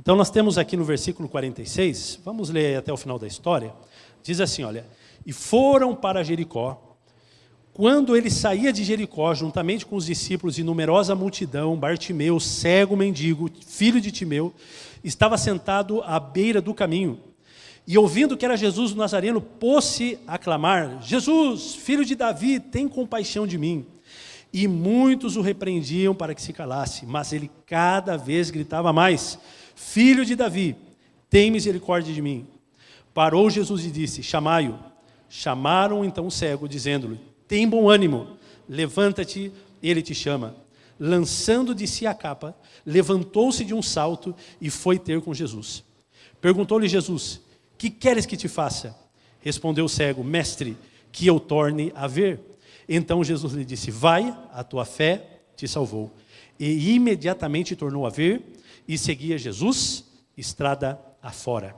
Então nós temos aqui no versículo 46, vamos ler até o final da história, diz assim, olha, e foram para Jericó. Quando ele saía de Jericó, juntamente com os discípulos e numerosa multidão, Bartimeu, cego mendigo, filho de Timeu, estava sentado à beira do caminho. E ouvindo que era Jesus o Nazareno, pôs-se a clamar, Jesus, filho de Davi, tem compaixão de mim. E muitos o repreendiam para que se calasse, mas ele cada vez gritava mais, Filho de Davi, tem misericórdia de mim. Parou Jesus e disse, chamai-o. Chamaram então o cego, dizendo-lhe, tem bom ânimo, levanta-te, ele te chama. Lançando de si a capa, levantou-se de um salto e foi ter com Jesus. Perguntou-lhe Jesus, que queres que te faça? Respondeu o cego, mestre, que eu torne a ver. Então Jesus lhe disse, vai, a tua fé te salvou. E imediatamente tornou a ver e seguia Jesus, estrada afora.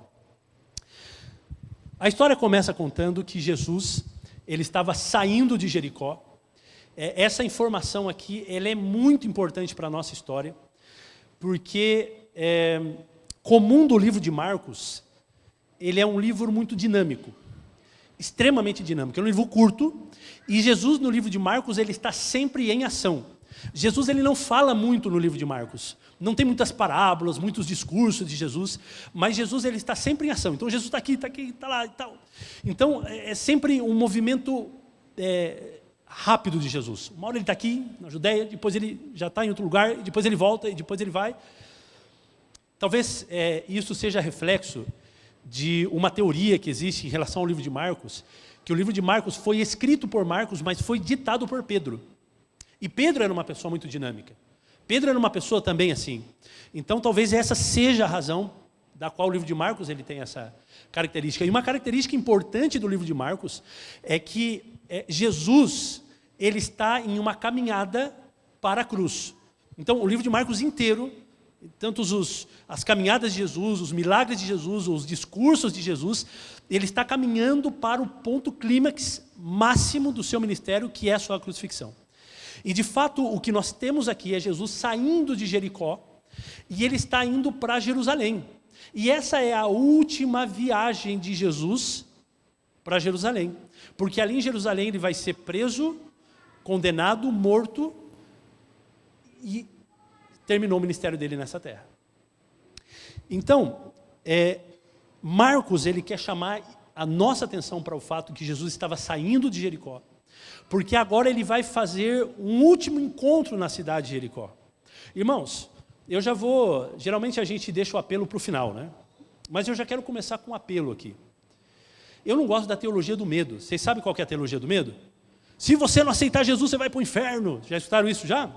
A história começa contando que Jesus, ele estava saindo de Jericó. Essa informação aqui, ela é muito importante para a nossa história, porque, comum do livro de Marcos, ele é um livro muito dinâmico, extremamente dinâmico. É um livro curto, e Jesus, no livro de Marcos, ele está sempre em ação. Jesus, ele não fala muito no livro de Marcos, não tem muitas parábolas, muitos discursos de Jesus, mas Jesus, ele está sempre em ação. Então Jesus está aqui, está lá e tal. Então é sempre um movimento rápido de Jesus. Uma hora ele está aqui na Judéia, depois ele já está em outro lugar, depois ele volta e depois ele vai. Talvez isso seja reflexo de uma teoria que existe em relação ao livro de Marcos, que o livro de Marcos foi escrito por Marcos, mas foi ditado por Pedro. E Pedro era uma pessoa muito dinâmica. Pedro era uma pessoa também assim. Então talvez essa seja a razão da qual o livro de Marcos ele tem essa característica. E uma característica importante do livro de Marcos é que Jesus, ele está em uma caminhada para a cruz. Então o livro de Marcos inteiro, tanto as caminhadas de Jesus, os milagres de Jesus, os discursos de Jesus, ele está caminhando para o ponto clímax máximo do seu ministério, que é a sua crucifixão. E de fato o que nós temos aqui é Jesus saindo de Jericó e ele está indo para Jerusalém. E essa é a última viagem de Jesus para Jerusalém. Porque ali em Jerusalém ele vai ser preso, condenado, morto e terminou o ministério dele nessa terra. Então, Marcos ele quer chamar a nossa atenção para o fato que Jesus estava saindo de Jericó. Porque agora ele vai fazer um último encontro na cidade de Jericó. Irmãos, eu já vou... Geralmente a gente deixa o apelo para o final, né? Mas eu já quero começar com um apelo aqui. Eu não gosto da teologia do medo. Vocês sabem qual que é a teologia do medo? Se você não aceitar Jesus, você vai para o inferno. Já escutaram isso já?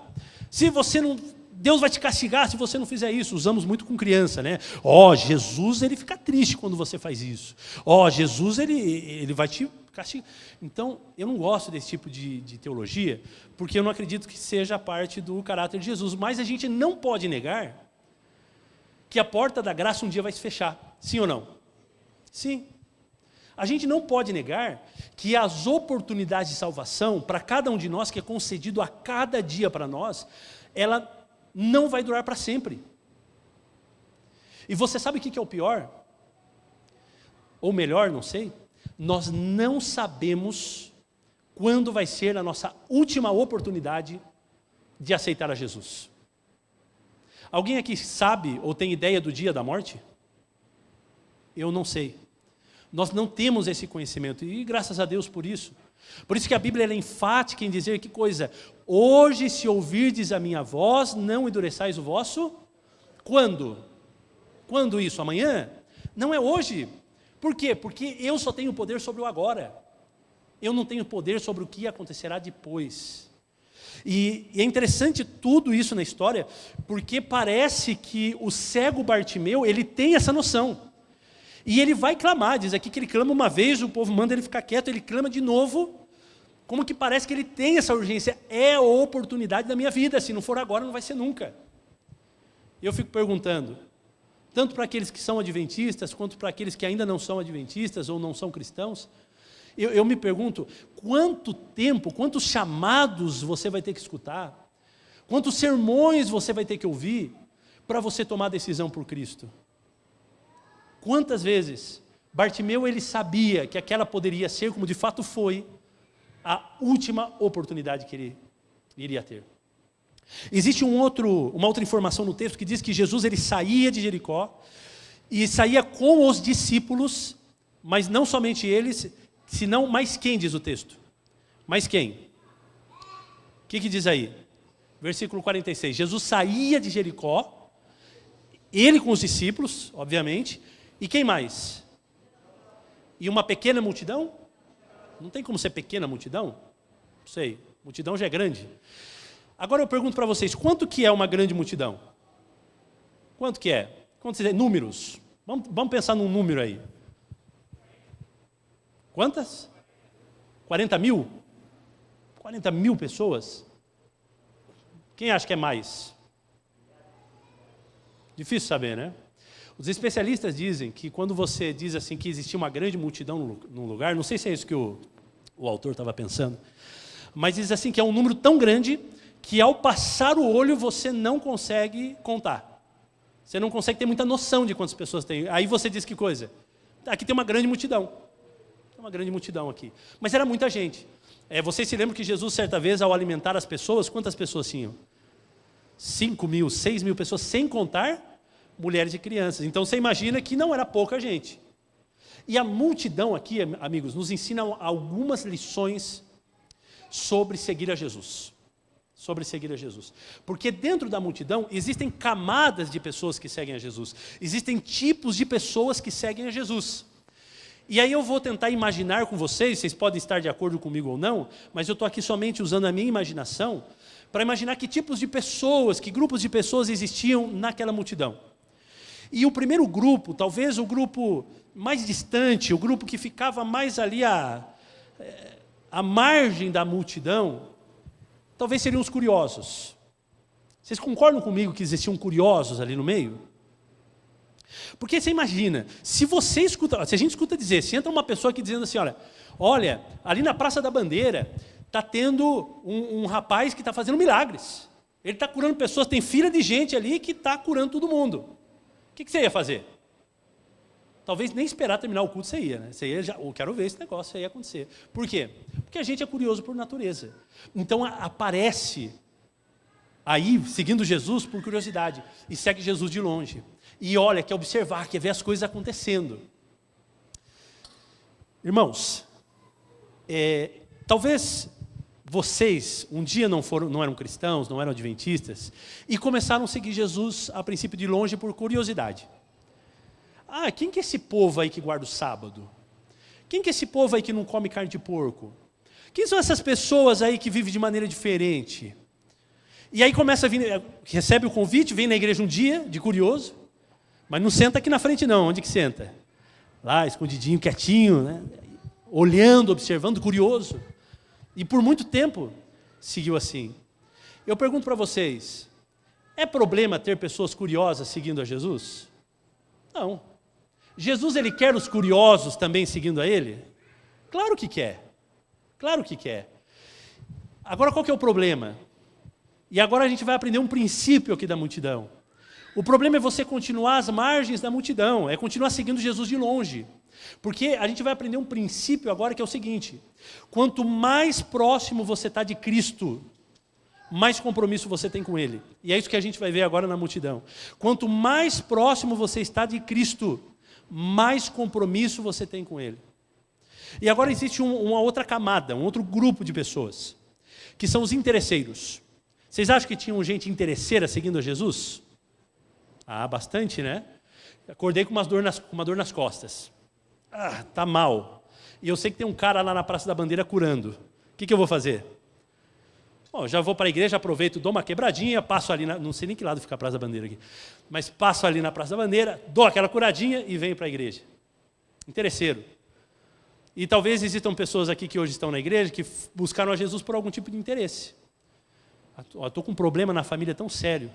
Se você não... Deus vai te castigar se você não fizer isso. Usamos muito com criança, né? Jesus, ele fica triste quando você faz isso. Jesus, ele vai te castigar. Então, eu não gosto desse tipo de teologia, porque eu não acredito que seja parte do caráter de Jesus. Mas a gente não pode negar que a porta da graça um dia vai se fechar. Sim ou não? Sim. A gente não pode negar que as oportunidades de salvação, para cada um de nós, que é concedido a cada dia para nós, ela não vai durar para sempre. E você sabe o que é o pior? Ou melhor, não sei. Nós não sabemos quando vai ser a nossa última oportunidade de aceitar a Jesus. Alguém aqui sabe ou tem ideia do dia da morte? Eu não sei. Nós não temos esse conhecimento e graças a Deus por isso. Por isso que a Bíblia é enfática em dizer que coisa? Hoje, se ouvirdes a minha voz, não endureçais o vosso... Quando? Quando isso? Amanhã? Não é hoje. Por quê? Porque eu só tenho poder sobre o agora. Eu não tenho poder sobre o que acontecerá depois. E é interessante tudo isso na história, porque parece que o cego Bartimeu, ele tem essa noção. E ele vai clamar, diz aqui que ele clama uma vez, o povo manda ele ficar quieto, ele clama de novo, como que parece que ele tem essa urgência. É a oportunidade da minha vida, se não for agora, não vai ser nunca. Eu fico perguntando, tanto para aqueles que são adventistas, quanto para aqueles que ainda não são adventistas ou não são cristãos, eu me pergunto, quanto tempo, quantos chamados você vai ter que escutar, quantos sermões você vai ter que ouvir, para você tomar a decisão por Cristo? Quantas vezes Bartimeu ele sabia que aquela poderia ser, como de fato foi, a última oportunidade que ele iria ter? Existe uma outra informação no texto que diz que Jesus ele saía de Jericó e saía com os discípulos, mas não somente eles, senão mais quem, diz o texto? Mais quem? O que diz aí? Versículo 46. Jesus saía de Jericó, ele com os discípulos, obviamente, e quem mais? E uma pequena multidão? Não tem como ser pequena multidão? Não sei, multidão já é grande. Agora eu pergunto para vocês, quanto que é uma grande multidão? Quanto que é? Quantos números? Vamos pensar num número aí. Quantas? 40 mil? 40 mil pessoas? Quem acha que é mais? Difícil saber, né? Os especialistas dizem que quando você diz assim que existia uma grande multidão num lugar, não sei se é isso que o autor estava pensando, mas diz assim que é um número tão grande que ao passar o olho você não consegue contar. Você não consegue ter muita noção de quantas pessoas tem. Aí você diz que coisa? Aqui tem uma grande multidão. Tem uma grande multidão aqui. Mas era muita gente. Vocês se lembram que Jesus, certa vez, ao alimentar as pessoas, quantas pessoas tinham? 5 mil, 6 mil pessoas, sem contar mulheres e crianças. Então você imagina que não era pouca gente. E a multidão aqui, amigos, nos ensina algumas lições sobre seguir a Jesus. Sobre seguir a Jesus. Porque dentro da multidão existem camadas de pessoas que seguem a Jesus. Existem tipos de pessoas que seguem a Jesus. E aí eu vou tentar imaginar com vocês podem estar de acordo comigo ou não, mas eu estou aqui somente usando a minha imaginação para imaginar que tipos de pessoas, que grupos de pessoas existiam naquela multidão. E o primeiro grupo, talvez o grupo mais distante, o grupo que ficava mais ali à margem da multidão, talvez seriam os curiosos. Vocês concordam comigo que existiam curiosos ali no meio? Porque você imagina, se a gente escuta dizer, se entra uma pessoa aqui dizendo assim, olha, ali na Praça da Bandeira está tendo um rapaz que está fazendo milagres. Ele está curando pessoas, tem fila de gente ali que está curando todo mundo. O que você ia fazer? Talvez nem esperar terminar o culto você ia, né? Você ia eu quero ver esse negócio, isso aí ia acontecer. Por quê? Porque a gente é curioso por natureza. Então aparece aí, seguindo Jesus por curiosidade, e segue Jesus de longe. E olha, quer observar, quer ver as coisas acontecendo. Irmãos, talvez vocês um dia não eram cristãos, não eram adventistas, e começaram a seguir Jesus a princípio de longe por curiosidade. Quem que é esse povo aí que guarda o sábado? Quem que é esse povo aí que não come carne de porco? Quem são essas pessoas aí que vivem de maneira diferente? E aí começa a vir, recebe o convite, vem na igreja um dia, de curioso, mas não senta aqui na frente não. Onde que senta? Lá, escondidinho, quietinho, né? Olhando, observando, curioso. E por muito tempo seguiu assim. Eu pergunto para vocês, é problema ter pessoas curiosas seguindo a Jesus? Não. Jesus, ele quer os curiosos também seguindo a ele? Claro que quer. Claro que quer. Agora, qual que é o problema? E agora a gente vai aprender um princípio aqui da multidão. O problema é você continuar às margens da multidão, é continuar seguindo Jesus de longe. Porque a gente vai aprender um princípio agora que é o seguinte: quanto mais próximo você está de Cristo, mais compromisso você tem com Ele. E é isso que a gente vai ver agora na multidão. Quanto mais próximo você está de Cristo, mais compromisso você tem com Ele. E agora existe uma outra camada, um outro grupo de pessoas, que são os interesseiros. Vocês acham que tinham gente interesseira seguindo a Jesus? Bastante, né? Acordei com uma dor nas costas. Tá mal. E eu sei que tem um cara lá na Praça da Bandeira curando. O que eu vou fazer? Bom, já vou para a igreja, aproveito, dou uma quebradinha, passo ali, não sei nem que lado fica a Praça da Bandeira aqui, mas passo ali na Praça da Bandeira, dou aquela curadinha e venho para a igreja. Interesseiro. E talvez existam pessoas aqui que hoje estão na igreja que buscaram a Jesus por algum tipo de interesse. Estou com um problema na família tão sério.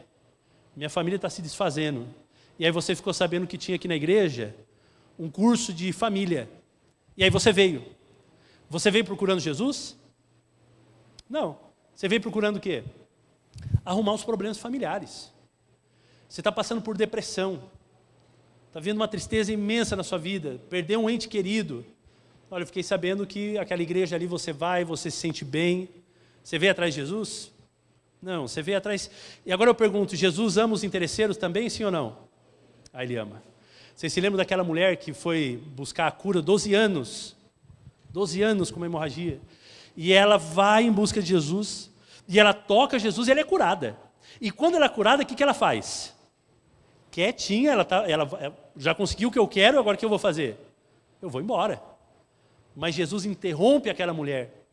Minha família está se desfazendo. E aí você ficou sabendo que tinha aqui na igreja um curso de família. E aí você veio. Você veio procurando Jesus? Não. Você veio procurando o quê? Arrumar os problemas familiares. Você está passando por depressão. Está vendo uma tristeza imensa na sua vida. Perdeu um ente querido. Olha, eu fiquei sabendo que aquela igreja ali você vai, você se sente bem. Você veio atrás de Jesus? Não, você veio atrás... E agora eu pergunto, Jesus ama os interesseiros também, sim ou não? Ah, ele ama. Vocês se lembram daquela mulher que foi buscar a cura 12 anos? 12 anos com uma hemorragia. E ela vai em busca de Jesus, e ela toca Jesus e ela é curada. E quando ela é curada, o que ela faz? Quietinha, ela já conseguiu o que eu quero, agora o que eu vou fazer? Eu vou embora. Mas Jesus interrompe aquela mulher.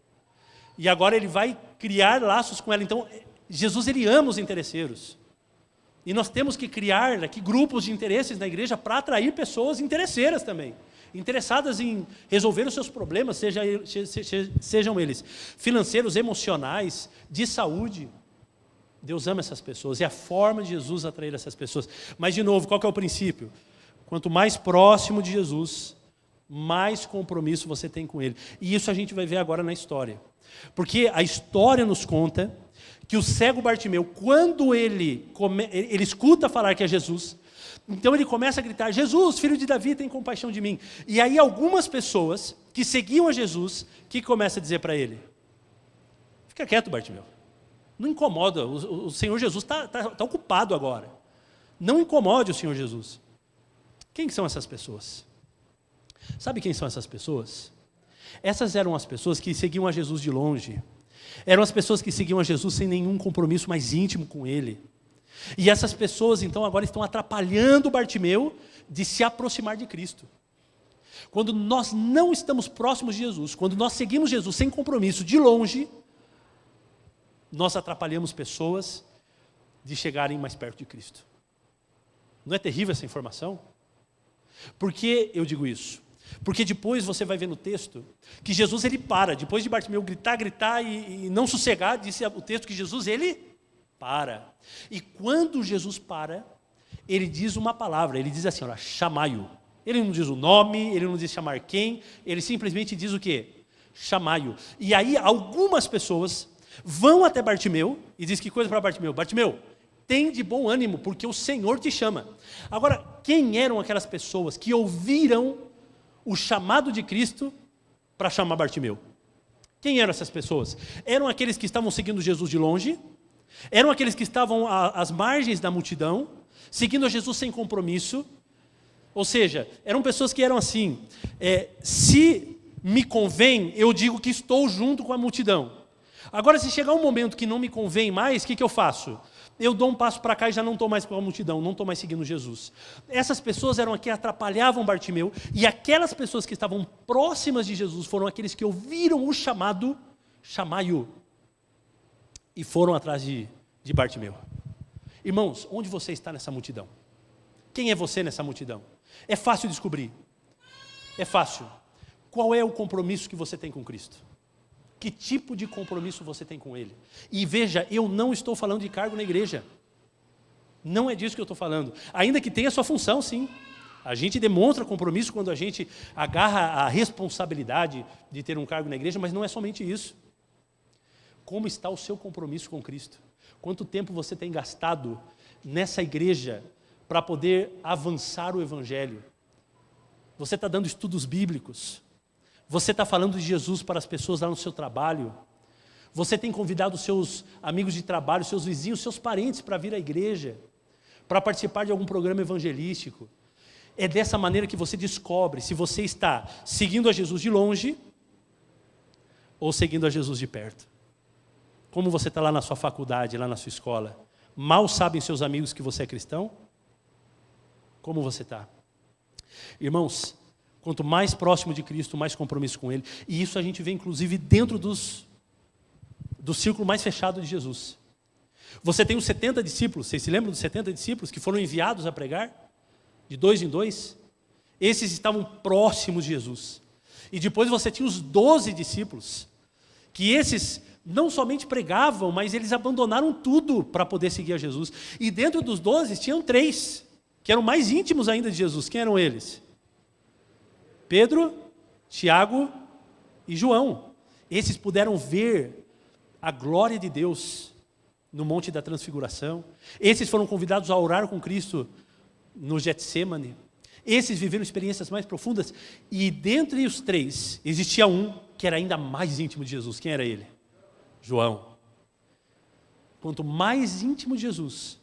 E agora ele vai criar laços com ela. Então, Jesus, ele ama os interesseiros. E nós temos que criar aqui grupos de interesses na igreja para atrair pessoas interesseiras também. Interessadas em resolver os seus problemas, sejam eles financeiros, emocionais, de saúde. Deus ama essas pessoas. É a forma de Jesus atrair essas pessoas. Mas, de novo, qual que é o princípio? Quanto mais próximo de Jesus, mais compromisso você tem com Ele. E isso a gente vai ver agora na história. Porque a história nos conta que o cego Bartimeu, quando ele escuta falar que é Jesus, então ele começa a gritar, Jesus, filho de Davi, tem compaixão de mim. E aí algumas pessoas que seguiam a Jesus, que começam a dizer para ele? Fica quieto, Bartimeu. Não incomoda, o Senhor Jesus está ocupado agora. Não incomode o Senhor Jesus. Quem são essas pessoas? Sabe quem são essas pessoas? Essas eram as pessoas que seguiam a Jesus de longe. Eram as pessoas que seguiam a Jesus sem nenhum compromisso mais íntimo com Ele. E essas pessoas, então, agora estão atrapalhando Bartimeu de se aproximar de Cristo. Quando nós não estamos próximos de Jesus, quando nós seguimos Jesus sem compromisso, de longe, nós atrapalhamos pessoas de chegarem mais perto de Cristo. Não é terrível essa informação? Por que eu digo isso? Porque depois você vai ver no texto que Jesus ele para, depois de Bartimeu gritar e não sossegar, disse o texto que Jesus ele para. E quando Jesus para, ele diz uma palavra, ele diz assim, olha, chamai-o. Ele não diz o nome, ele não diz chamar quem, ele simplesmente diz o quê? Chamai-o. E aí algumas pessoas vão até Bartimeu e diz que coisa para Bartimeu? Bartimeu, tem de bom ânimo, porque o Senhor te chama. Agora, quem eram aquelas pessoas que ouviram o chamado de Cristo para chamar Bartimeu? Quem eram essas pessoas? Eram aqueles que estavam seguindo Jesus de longe, eram aqueles que estavam às margens da multidão, seguindo a Jesus sem compromisso, ou seja, eram pessoas que eram assim, se me convém, eu digo que estou junto com a multidão. Agora, se chegar um momento que não me convém mais, o que eu faço? Eu dou um passo para cá e já não estou mais com a multidão, não estou mais seguindo Jesus. Essas pessoas eram as que atrapalhavam Bartimeu, e aquelas pessoas que estavam próximas de Jesus foram aqueles que ouviram o chamado, chamai-o, e foram atrás de Bartimeu. Irmãos, onde você está nessa multidão? Quem é você nessa multidão? É fácil descobrir. É fácil. Qual é o compromisso que você tem com Cristo? Que tipo de compromisso você tem com Ele? E veja, eu não estou falando de cargo na igreja. Não é disso que eu estou falando. Ainda que tenha sua função, sim. A gente demonstra compromisso quando a gente agarra a responsabilidade de ter um cargo na igreja, mas não é somente isso. Como está o seu compromisso com Cristo? Quanto tempo você tem gastado nessa igreja para poder avançar o Evangelho? Você está dando estudos bíblicos? Você está falando de Jesus para as pessoas lá no seu trabalho? Você tem convidado os seus amigos de trabalho, seus vizinhos, seus parentes para vir à igreja, para participar de algum programa evangelístico? É dessa maneira que você descobre se você está seguindo a Jesus de longe ou seguindo a Jesus de perto. Como você está lá na sua faculdade, lá na sua escola? Mal sabem seus amigos que você é cristão? Como você está? Irmãos, quanto mais próximo de Cristo, mais compromisso com Ele. E isso a gente vê, inclusive, dentro do círculo mais fechado de Jesus. Você tem os 70 discípulos, vocês se lembram dos 70 discípulos que foram enviados a pregar? De 2 em 2? Esses estavam próximos de Jesus. E depois você tinha os 12 discípulos, que esses não somente pregavam, mas eles abandonaram tudo para poder seguir a Jesus. E dentro dos 12 tinham 3, que eram mais íntimos ainda de Jesus. Quem eram eles? Pedro, Tiago e João. Esses puderam ver a glória de Deus no Monte da Transfiguração. Esses foram convidados a orar com Cristo no Getsemane. Esses viveram experiências mais profundas. E dentre os três, existia um que era ainda mais íntimo de Jesus. Quem era ele? João. Quanto mais íntimo de Jesus,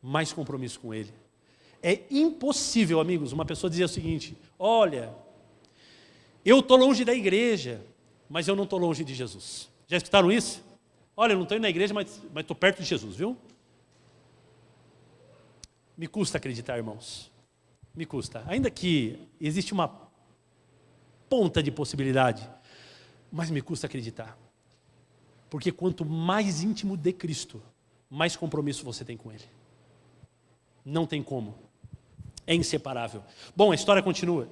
mais compromisso com ele. É impossível, amigos, uma pessoa dizer o seguinte: olha, eu estou longe da igreja, mas eu não estou longe de Jesus. Já escutaram isso? Olha, eu não estou indo na igreja, mas estou perto de Jesus, viu? Me custa acreditar, irmãos. Me custa. Ainda que existe uma ponta de possibilidade, mas me custa acreditar. Porque quanto mais íntimo de Cristo, mais compromisso você tem com Ele. Não tem como. É inseparável. Bom, a história continua.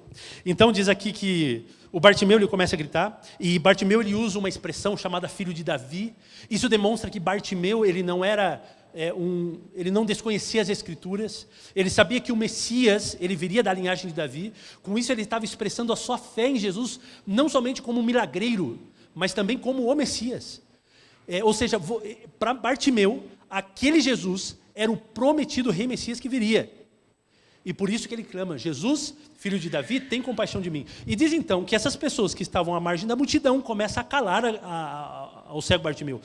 Então diz aqui que o Bartimeu ele começa a gritar, e Bartimeu ele usa uma expressão chamada filho de Davi. Isso demonstra que Bartimeu ele não era ele não desconhecia as Escrituras, ele sabia que o Messias ele viria da linhagem de Davi. Com isso ele estava expressando a sua fé em Jesus, não somente como um milagreiro, mas também como o Messias. Ou seja, para Bartimeu, aquele Jesus era o prometido rei Messias que viria. E por isso que ele clama: Jesus, filho de Davi, tem compaixão de mim. E diz então que essas pessoas que estavam à margem da multidão começam a calar ao cego Bartimeu.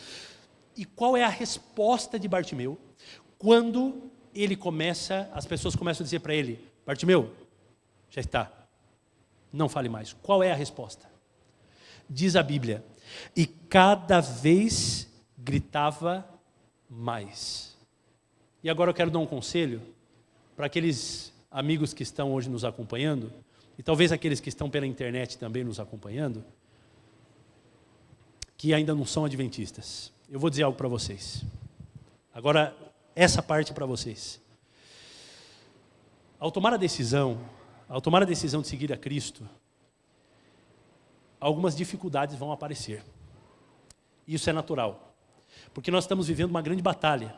E qual é a resposta de Bartimeu quando as pessoas começam a dizer para ele: Bartimeu, já está, não fale mais. Qual é a resposta? Diz a Bíblia: e cada vez gritava mais. E agora eu quero dar um conselho para aqueles amigos que estão hoje nos acompanhando, e talvez aqueles que estão pela internet também nos acompanhando, que ainda não são adventistas. Eu vou dizer algo para vocês. Agora, essa parte para vocês. Ao tomar a decisão de seguir a Cristo, algumas dificuldades vão aparecer. Isso é natural, porque nós estamos vivendo uma grande batalha.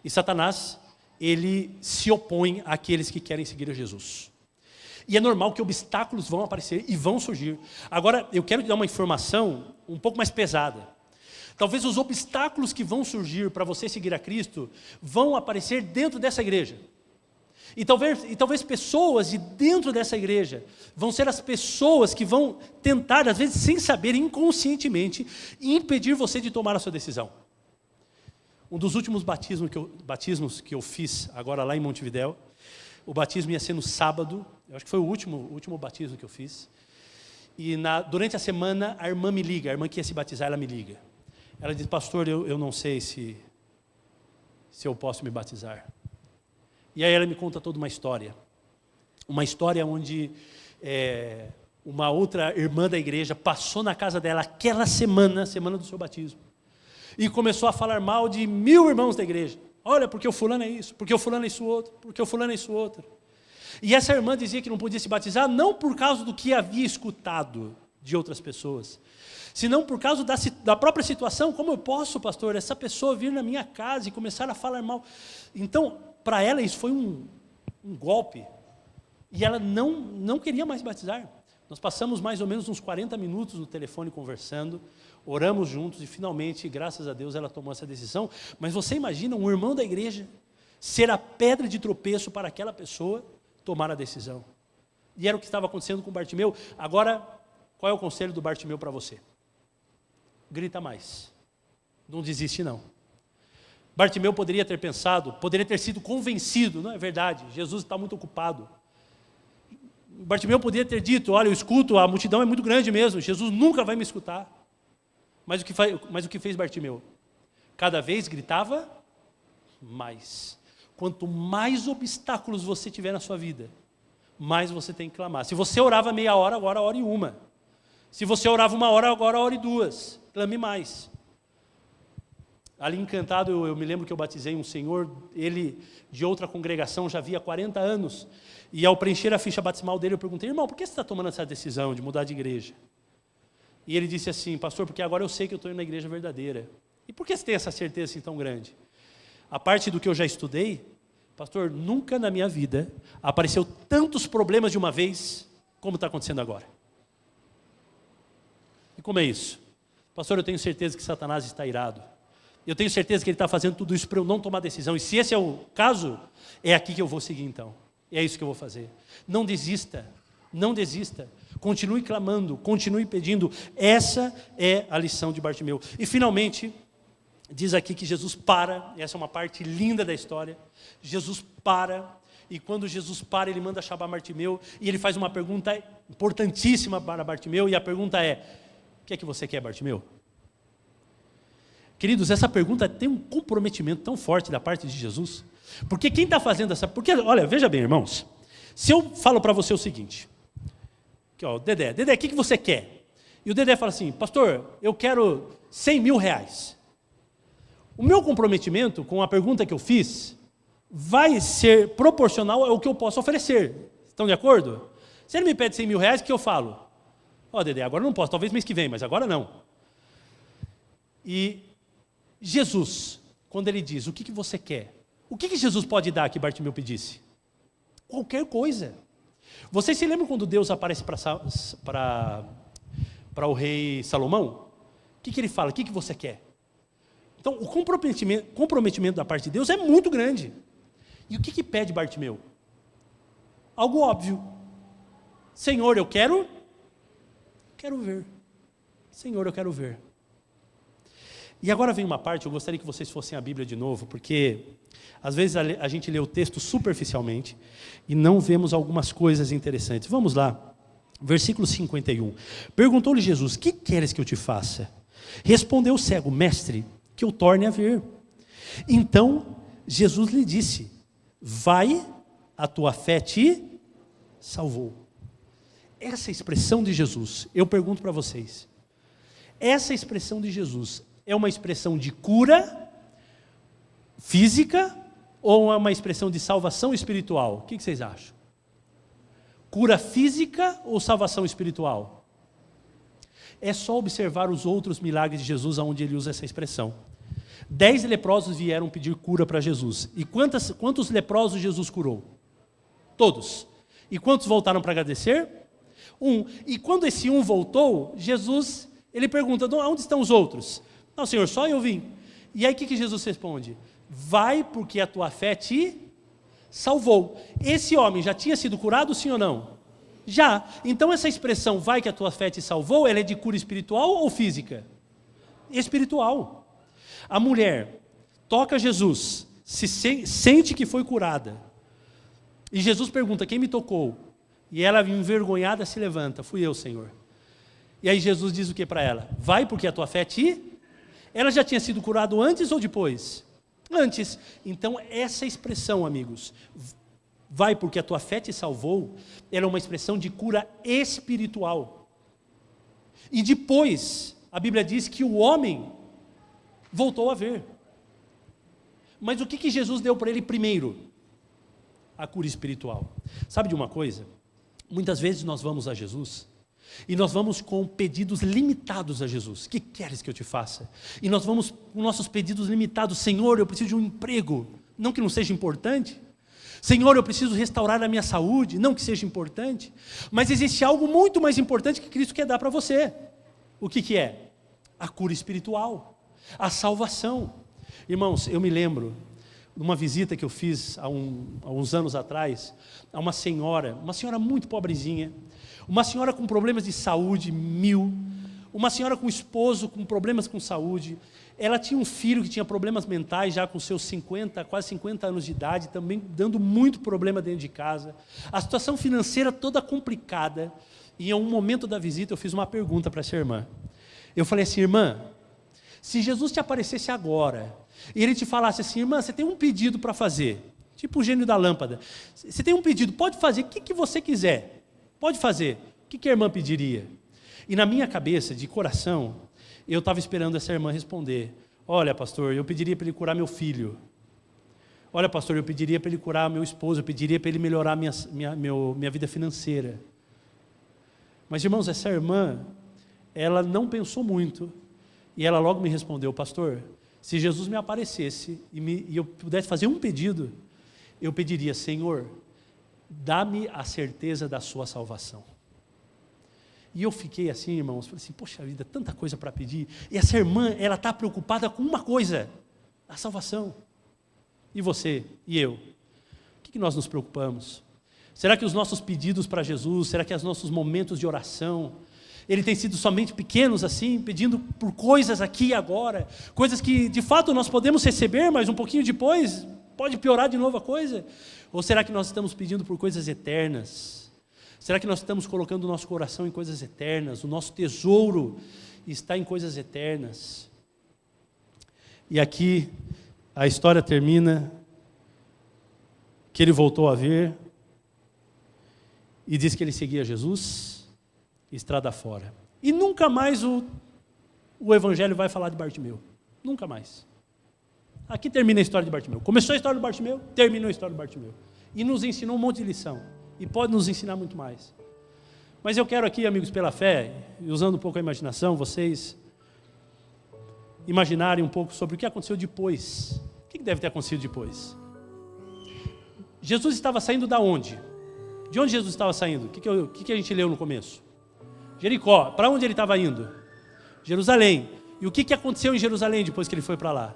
E Satanás, ele se opõe àqueles que querem seguir a Jesus. E é normal que obstáculos vão aparecer e vão surgir. Agora, eu quero te dar uma informação um pouco mais pesada. Talvez os obstáculos que vão surgir para você seguir a Cristo vão aparecer dentro dessa igreja. E talvez pessoas de dentro dessa igreja vão ser as pessoas que vão tentar, às vezes sem saber, inconscientemente, impedir você de tomar a sua decisão. Um dos últimos batismos que eu fiz agora lá em Montevidéu, o batismo ia ser no sábado, eu acho que foi o último batismo que eu fiz. E durante a semana a irmã me liga, a irmã que ia se batizar, ela me liga. Ela diz: pastor, eu não sei se eu posso me batizar. E aí ela me conta toda uma história onde uma outra irmã da igreja passou na casa dela aquela semana do seu batismo, e começou a falar mal de 1000 irmãos da igreja. Olha, porque o fulano é isso, porque o fulano é isso outro, porque o fulano é isso outro. E essa irmã dizia que não podia se batizar, não por causa do que havia escutado de outras pessoas, senão por causa da própria situação. Como eu posso, pastor, essa pessoa vir na minha casa e começar a falar mal? Então, para ela isso foi um golpe, e ela não queria mais batizar. Nós passamos mais ou menos uns 40 minutos no telefone conversando, oramos juntos e finalmente, graças a Deus, ela tomou essa decisão. Mas você imagina um irmão da igreja ser a pedra de tropeço para aquela pessoa tomar a decisão. E era o que estava acontecendo com Bartimeu. Agora, qual é o conselho do Bartimeu para você? Grita mais. Não desiste não. Bartimeu poderia ter pensado, poderia ter sido convencido: não é verdade, Jesus está muito ocupado. Bartimeu poderia ter dito: olha, eu escuto, a multidão é muito grande mesmo, Jesus nunca vai me escutar. Mas o que fez Bartimeu? Cada vez gritava mais. Quanto mais obstáculos você tiver na sua vida, mais você tem que clamar. Se você orava meia hora, agora ore 1. Se você orava 1 hora, agora ore 2. Clame mais. Ali em Encantado, eu me lembro que eu batizei um senhor, ele de outra congregação, já havia 40 anos. E ao preencher a ficha batismal dele, eu perguntei: irmão, por que você está tomando essa decisão de mudar de igreja? E ele disse assim: pastor, porque agora eu sei que eu estou indo na igreja verdadeira. E por que você tem essa certeza assim tão grande? A parte do que eu já estudei, pastor, nunca na minha vida apareceu tantos problemas de uma vez como está acontecendo agora. E como é isso? Pastor, eu tenho certeza que Satanás está irado. Eu tenho certeza que Ele está fazendo tudo isso para eu não tomar decisão. E se esse é o caso, é aqui que eu vou seguir então. É isso que eu vou fazer. Não desista. Não desista. Continue clamando, continue pedindo. Essa é a lição de Bartimeu. E finalmente, diz aqui que Jesus para. Essa é uma parte linda da história. Jesus para. E quando Jesus para, Ele manda chamar Bartimeu. E Ele faz uma pergunta importantíssima para Bartimeu. E a pergunta é: o que é que você quer, Bartimeu? Queridos, essa pergunta tem um comprometimento tão forte da parte de Jesus. Porque quem está fazendo essa... Porque, olha, veja bem, irmãos. Se eu falo para você o seguinte... Aqui, ó, Dedé, o que você quer? E o Dedé fala assim: pastor, eu quero 100 mil reais. O meu comprometimento com a pergunta que eu fiz vai ser proporcional ao que eu posso oferecer. Estão de acordo? Se ele me pede 100 mil reais, o que eu falo? Ó, Dedé, agora eu não posso, talvez mês que vem, mas agora não. E Jesus, quando Ele diz: o que você quer? O que Jesus pode dar que Bartimeu pedisse? Qualquer coisa. Vocês se lembram quando Deus aparece para o rei Salomão? O que ele fala? O que você quer? Então, o comprometimento da parte de Deus é muito grande. E o que pede Bartimeu? Algo óbvio. Senhor, eu quero ver. Senhor, eu quero ver. E agora vem uma parte, eu gostaria que vocês fossem à Bíblia de novo, porque às vezes a gente lê o texto superficialmente e não vemos algumas coisas interessantes. Vamos lá, versículo 51. Perguntou-lhe Jesus: que queres que eu te faça? Respondeu o cego: mestre, que eu torne a ver. Então Jesus lhe disse: vai, a tua fé te salvou. Essa expressão de Jesus, eu pergunto para vocês, essa expressão de Jesus é uma expressão de cura física ou é uma expressão de salvação espiritual? O que vocês acham? Cura física ou salvação espiritual? É só observar os outros milagres de Jesus onde Ele usa essa expressão. 10 leprosos vieram pedir cura para Jesus. E quantos leprosos Jesus curou? Todos. E quantos voltaram para agradecer? 1. E quando esse 1 voltou, Jesus, Ele pergunta: onde estão os outros? Não, Senhor, só eu vim. E aí o que Jesus responde? Vai, porque a tua fé te salvou. Esse homem já tinha sido curado, sim ou não? Já. Então essa expressão, vai que a tua fé te salvou, ela é de cura espiritual ou física? Espiritual. A mulher toca Jesus, sente que foi curada. E Jesus pergunta: quem me tocou? E ela, envergonhada, se levanta: fui eu, Senhor. E aí Jesus diz o que para ela? Vai, porque a tua fé te... Ela já tinha sido curada antes ou depois? Antes. Então essa expressão, amigos, vai porque a tua fé te salvou, ela é uma expressão de cura espiritual. E depois, a Bíblia diz que o homem voltou a ver. Mas o que Jesus deu para ele primeiro? A cura espiritual. Sabe de uma coisa? Muitas vezes nós vamos a Jesus e nós vamos com pedidos limitados a Jesus. O que queres que eu te faça? E nós vamos com nossos pedidos limitados. Senhor, eu preciso de um emprego. Não que não seja importante. Senhor, eu preciso restaurar a minha saúde. Não que seja importante. Mas existe algo muito mais importante que Cristo quer dar para você. O que é? A cura espiritual. A salvação. Irmãos, eu me lembro de uma visita que eu fiz há uns anos atrás a uma senhora muito pobrezinha, uma senhora com problemas de saúde 1000, uma senhora com esposo com problemas com saúde. Ela tinha um filho que tinha problemas mentais já com seus quase 50 anos de idade, também dando muito problema dentro de casa. A situação financeira toda complicada. E em um momento da visita eu fiz uma pergunta para essa irmã. Eu falei assim: irmã, se Jesus te aparecesse agora e Ele te falasse assim: irmã, você tem um pedido para fazer, tipo o gênio da lâmpada, você tem um pedido, pode fazer o que você quiser, pode fazer, o que a irmã pediria? E na minha cabeça, de coração, eu estava esperando essa irmã responder: olha, pastor, eu pediria para Ele curar meu filho. Olha, pastor, eu pediria para Ele curar meu esposo, eu pediria para Ele melhorar minha vida financeira. Mas, irmãos, essa irmã, ela não pensou muito, e ela logo me respondeu: pastor, se Jesus me aparecesse e eu pudesse fazer um pedido, eu pediria: Senhor, dá-me a certeza da sua salvação. E eu fiquei assim, irmãos, falei assim, poxa vida, tanta coisa para pedir. E essa irmã, ela está preocupada com uma coisa, a salvação. E você, e eu? O que nós nos preocupamos? Será que os nossos pedidos para Jesus, será que os nossos momentos de oração, ele tem sido somente pequenos assim, pedindo por coisas aqui e agora, coisas que de fato nós podemos receber, mas um pouquinho depois pode piorar de novo a coisa? Ou será que nós estamos pedindo por coisas eternas? Será que nós estamos colocando o nosso coração em coisas eternas? O nosso tesouro está em coisas eternas. E aqui a história termina que ele voltou a ver e diz que ele seguia Jesus, estrada fora. E nunca mais o Evangelho vai falar de Bartimeu. Nunca mais. Aqui termina a história de Bartimeu. Começou a história de Bartimeu, terminou a história de Bartimeu. E nos ensinou um monte de lição. E pode nos ensinar muito mais. Mas eu quero aqui, amigos, pela fé, e usando um pouco a imaginação, vocês imaginarem um pouco sobre o que aconteceu depois. O que deve ter acontecido depois? Jesus estava saindo da onde? De onde Jesus estava saindo? O que a gente leu no começo? Jericó. Para onde ele estava indo? Jerusalém. E o que aconteceu em Jerusalém depois que ele foi para lá?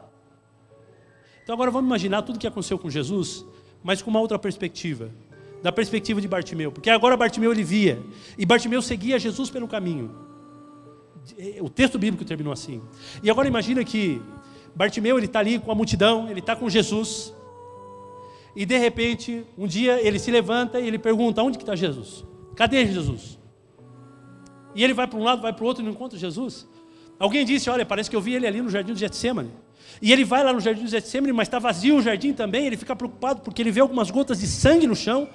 Então agora vamos imaginar tudo o que aconteceu com Jesus, mas com uma outra perspectiva. Da perspectiva de Bartimeu. Porque agora Bartimeu ele via. E Bartimeu seguia Jesus pelo caminho. O texto bíblico terminou assim. E agora imagina que Bartimeu ele está ali com a multidão, ele está com Jesus. E de repente, um dia ele se levanta e ele pergunta, onde que está Jesus? Cadê Jesus? E ele vai para um lado, vai para o outro e não encontra Jesus. Alguém disse, olha, parece que eu vi ele ali no jardim do Getsemane. E ele vai lá no jardim do Getsemane, mas está vazio o jardim também. Ele fica preocupado porque ele vê algumas gotas de sangue no chão.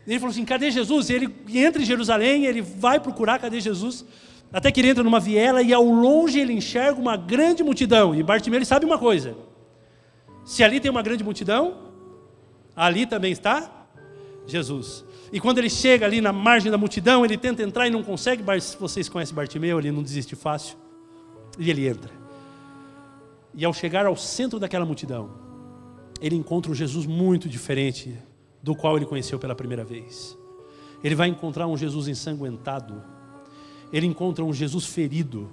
E ele falou assim, cadê Jesus? E ele entra em Jerusalém, ele vai procurar, cadê Jesus? Até que ele entra numa viela e ao longe ele enxerga uma grande multidão. E Bartimeu ele sabe uma coisa. Se ali tem uma grande multidão, ali também está Jesus. E quando ele chega ali na margem da multidão, ele tenta entrar e não consegue. Vocês conhecem Bartimeu, ele não desiste fácil. E ele entra. E ao chegar ao centro daquela multidão, ele encontra um Jesus muito diferente do qual ele conheceu pela primeira vez. Ele vai encontrar um Jesus ensanguentado. Ele encontra um Jesus ferido.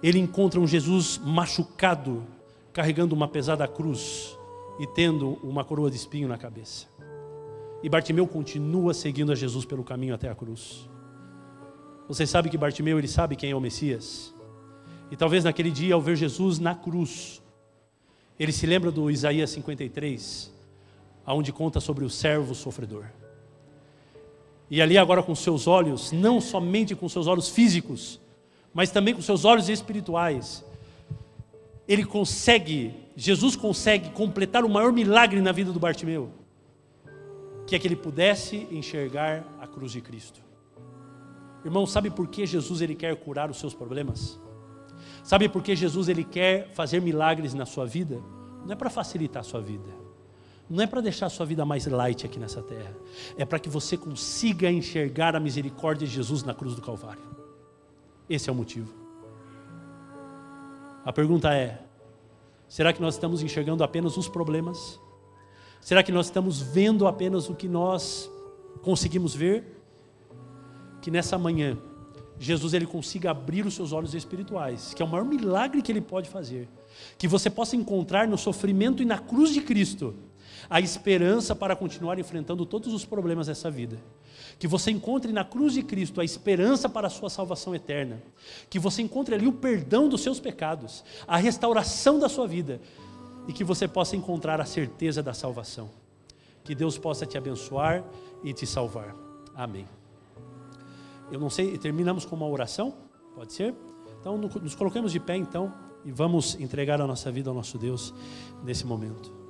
Ele encontra um Jesus machucado, carregando uma pesada cruz e tendo uma coroa de espinho na cabeça. E Bartimeu continua seguindo a Jesus pelo caminho até a cruz. Vocês sabem que Bartimeu, ele sabe quem é o Messias. E talvez naquele dia, ao ver Jesus na cruz, ele se lembra do Isaías 53, onde conta sobre o servo sofredor. E ali agora com seus olhos, não somente com seus olhos físicos, mas também com seus olhos espirituais, Jesus consegue completar o maior milagre na vida do Bartimeu, que é que ele pudesse enxergar a cruz de Cristo. Irmão, sabe por que Jesus ele quer curar os seus problemas? Sabe por que Jesus ele quer fazer milagres na sua vida? Não é para facilitar a sua vida. Não é para deixar a sua vida mais light aqui nessa terra. É para que você consiga enxergar a misericórdia de Jesus na cruz do Calvário. Esse é o motivo. A pergunta é, será que nós estamos enxergando apenas os problemas? Será que nós estamos vendo apenas o que nós conseguimos ver? Que nessa manhã, Jesus ele consiga abrir os seus olhos espirituais, que é o maior milagre que ele pode fazer. Que você possa encontrar no sofrimento e na cruz de Cristo a esperança para continuar enfrentando todos os problemas dessa vida. Que você encontre na cruz de Cristo a esperança para a sua salvação eterna. Que você encontre ali o perdão dos seus pecados, a restauração da sua vida. E que você possa encontrar a certeza da salvação. Que Deus possa te abençoar e te salvar. Amém. Eu não sei, terminamos com uma oração? Pode ser? Então nos colocamos de pé então e vamos entregar a nossa vida ao nosso Deus nesse momento.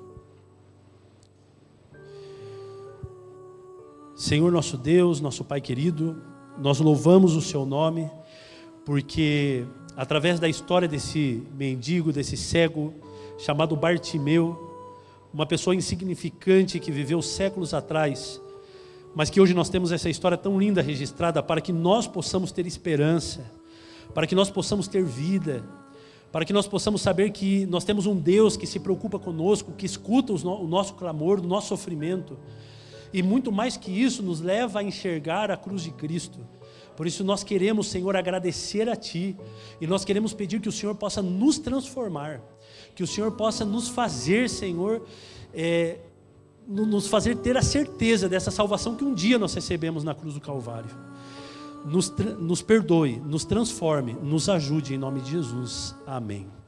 Senhor nosso Deus, nosso Pai querido, nós louvamos o Seu nome, porque através da história desse mendigo, desse cego, chamado Bartimeu, uma pessoa insignificante que viveu séculos atrás, mas que hoje nós temos essa história tão linda registrada para que nós possamos ter esperança, para que nós possamos ter vida, para que nós possamos saber que nós temos um Deus que se preocupa conosco, que escuta o nosso clamor, o nosso sofrimento. E muito mais que isso, nos leva a enxergar a cruz de Cristo, Por isso nós queremos, Senhor, agradecer a Ti, e nós queremos pedir que o Senhor possa nos transformar, que o Senhor possa nos fazer, Senhor, nos fazer ter a certeza dessa salvação que um dia nós recebemos na cruz do Calvário. Nos perdoe, nos transforme, nos ajude em nome de Jesus. Amém.